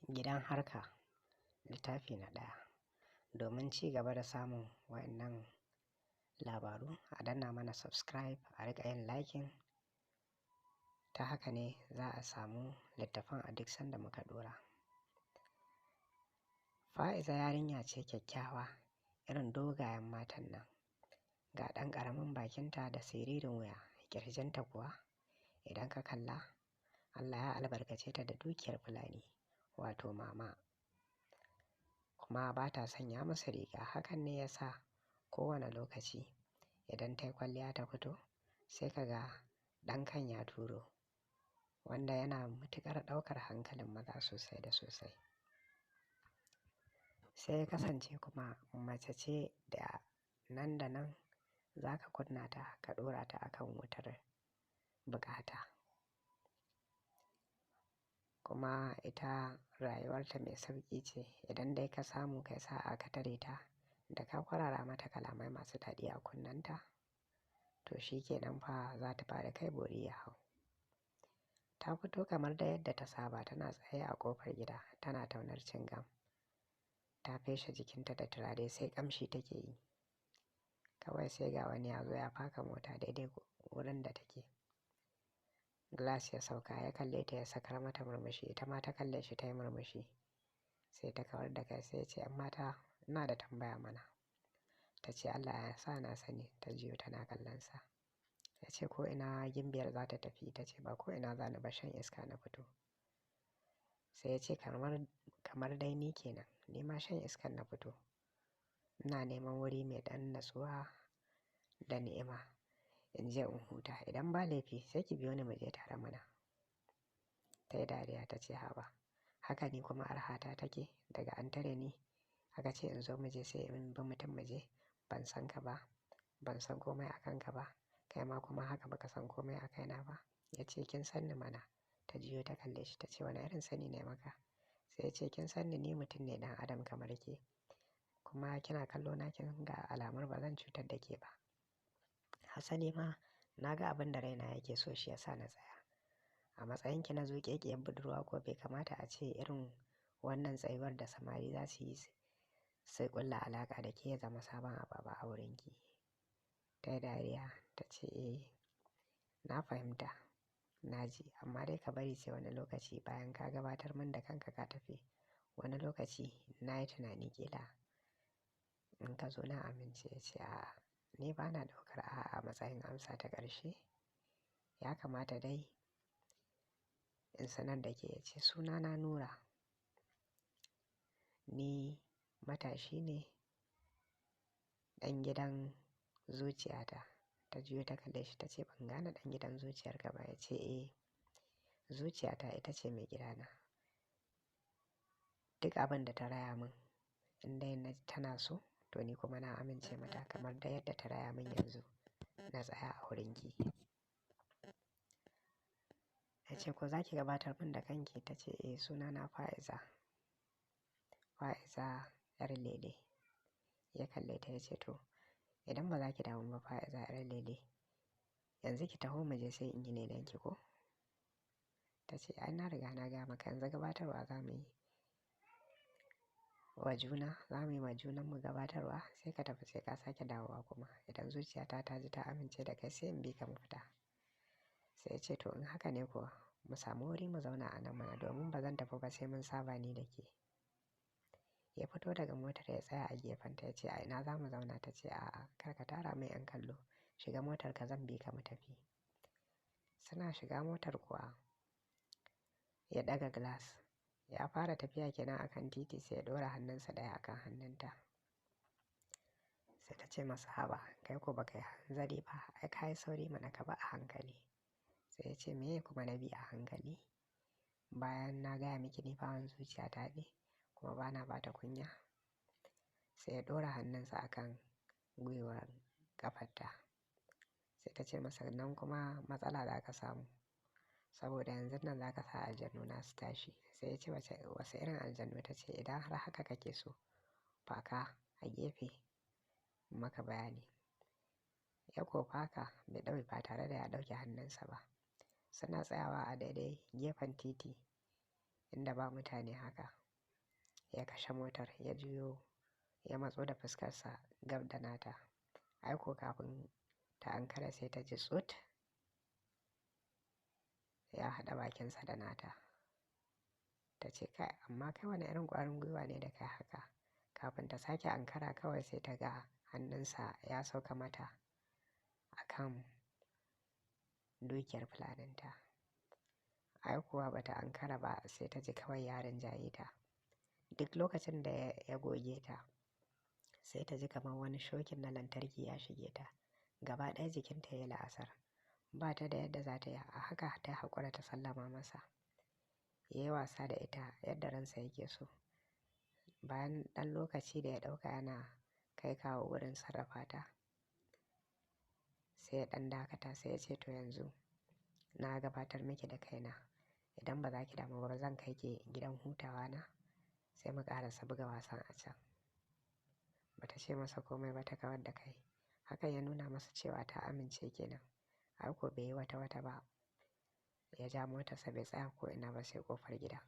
Gidan harka littafi na ɗaya. Domin ci gaba da samun waɗannan labaru a danna mana subscribe, a riƙa yin liking. Ta haka ne za a samu littafan a duk sanda muka ɗora. Fa'iza yarinya ce kyakkyawa irin dogayen matan nan, ga ɗan ƙaramin bakinta da siririn wuya, ƙirjinta kuwa idan ka kalla Allah ya albarkace ta da dukiyar Fulani, wato mama. Kuma ba ta sanya musu riga, hakan ne ya sa kowane lokaci idan ta yi kwalliya ta fito sai ka ga ɗan kan ya turo, wanda yana matuƙar ɗaukar hankalin maza sosai da sosai. Sai ya kasance kuma mace ce da nan da nan za ka kunna ta ka ɗora ta a kan wutar buƙata. Kuma ita rayuwarta mai sauƙi ce, idan dai ka samu kai sa'a ka tare ta da ka kwarara mata kalamai masu daɗi a kunnenta, to shi ke nan fa za ta fara kai bori ya hau. Ta fito kamar da yadda ta saba, tana tsaye a ƙofar gida tana taunar cingam. Ta feshe jikinta da turare sai ƙamshi take yi. Kawai sai ga wani ya zo ya faka mota daidai wurin da take. Glass ya sauka, ya kalle ta ya sakar mata murmushi, ita ma ta kalle shi ta yi murmushi. Sai ta kawar da kai sai ya ce, "'Yan mata, ina da tambaya mana." Ta ce, "Allah ya sa na sani." Ta juyo tana kallonsa. Ya ce, "Ko ina gimbiyar za ta tafi?" Ta ce, "Ba ko ina za ni ba, shan iska na fito." Sai ya ce, kamar dai ni kenan, ni ma shan iskan na fito. Ina neman wuri mai ɗan natsuwa da ni'ima in je in huta. Idan ba laifi sai ki biyo ni mu je tare mana. Ta yi dariya ta ce, "Haba, haka ni kuma arhata take daga an tare ni aka ce in zo mu je sai in bi mutum mu je. Ban san ka ba, ban san komai a kanka ba, kai ma kuma haka baka san komai a kaina ba." Ya ce, "Kin san ni mana." Ta juyo ta kalle shi ta ce, "Wane irin sani ne maka?" Sai ya ce, "Kin san ni mutum ne ɗan adam kamar ke, kuma kina kallo na kin ga alamar ba zan cutar da ke ba. Hasali ma na ga abin da raina yake so shi ya sa na tsaya. A matsayinki na zuƙeƙiyar budurwa ko bai kamata a ce irin wannan tsayuwar da samari za su yi sai ƙulla alaƙa da ke ya zama sabon abu a wurinki." Ta yi dariya ta ce, "Eh, na fahimta, na ji, amma dai ka bari sai wani lokaci bayan ka gabatar min da kanka ka tafi. Wani lokaci na yi tunani ƙila in ka zo na amince." Ya ce, "A'a, ni ba na ɗaukar a'a a matsayin amsa ta ƙarshe. Ya kamata dai in sanar da ke." Ya ce, "Sunana Nura. Ni matashi ne ɗan gidan zuciyata." Ta juyo ta kalle shi ta ce, "Ban gane ɗan gidan zuciyarka ba." Ya ce, "Eh, zuciyata ita ce mai gidana. Duk abin da ta raya min in dai tana so, to ni kuma na amince mata kamar da yadda ta raya min yanzu na tsaya a wurinki." Ya ce, "Ko za ki gabatar min da kanki?" Ta ce, "Eh, sunana Fa'iza. Fa'iza 'yar lele." Ya kalle ta ya ce, "To, idan ba za ki damu ba Fa'iza 'yar lele, yanzu ki taho mu je sai in yi lelenki ko?" Ta ce, "Ai na riga na gaya maka yanzu gabatarwa za mu yi wa juna, za mu yi ma junanmu gabatarwa sai ka tafi sai ka sake dawowa kuma. Idan zuciyata ta ji ta amince da kai sai in bi ka mu fita." Sai ya ce, "To in haka ne kuwa mu samu wuri mu zauna a nan mana domin ba zan tafi ba sai mun saba ni da ke." Ya fito daga motar ya tsaya a gefenta ya ce, "A ina za mu zauna?" Ta ce, "A'a, kar ka tara min 'yan kallo. Shiga motar ka zan bi ka mu tafi." Suna shiga motar kuwa ya ɗaga glass. Ya fara tafiya kenan a kan titi sai ya ɗora hannunsa ɗaya a kan hannunta. Sai ta ce masa, "Haba, kai ko ba kai hanzari ba, ai ka yi sauri mana ka bi a hankali." Sai ya ce, "Meye kuma na bi a hankali? Bayan na gaya miki ni bawan zuciyata ne kuma ba na ba ta kunya." Sai ya ɗora hannunsa a kan gwiwar ƙafarta. Sai ta ce masa, "Nan kuma matsala za ka samu, saboda yanzun nan za ka sa aljannuna su tashi." Sai ya ce, "Wasu irin aljannu?" Ta ce, "Idan har haka kake so, faka a gefe in maka bayani." Ya ko faka ba tare da ya ɗauke hannunsa ba. Suna tsayawa a daidai gefen titi inda ba mutane haka. Ya kashe motar ya juyo ya matso da fuskarsa gab da nata. Ai ko kafin ta ankara sai ta ji tsut ya haɗa bakinsa da nata. Ta ce kai, amma kai wani irin ƙwarin gwiwa ne da kai haka? Kafin ta sake ankara kawai sai ta ga hannunsa ya sauka mata a kan dukiyar fulaninta. Ai kuwa bata ankara ba sai ta ji kawai ya rinjaye ta. Duk lokacin da ya goge ta sai ta ji kamar wani shokin na lantarki ya shige ta. Gaba ɗaya jikinta ya yi la'asar. Ba ta da yadda za ta yi, a haka ta haƙura ta sallama masa. Ya yi wasa da ita yadda ransa yake so. Bayan ɗan lokaci da ya ɗauka yana kai kawo wurin sarrafa ta, sai ya ɗan dakata sai ya ce to yanzu na gabatar miki da kaina. Idan ba za ki damu ba zan kai ki gidan hutawa na sai mu ƙarasa buga wasan a can. Bata ce masa komai ba ta kawar da kai. Hakan ya nuna masa cewa ta amince kenan. Ai ko bai yi wata ba. Ya ja motarsa bai tsaya ko ina ba sai ƙofar gida.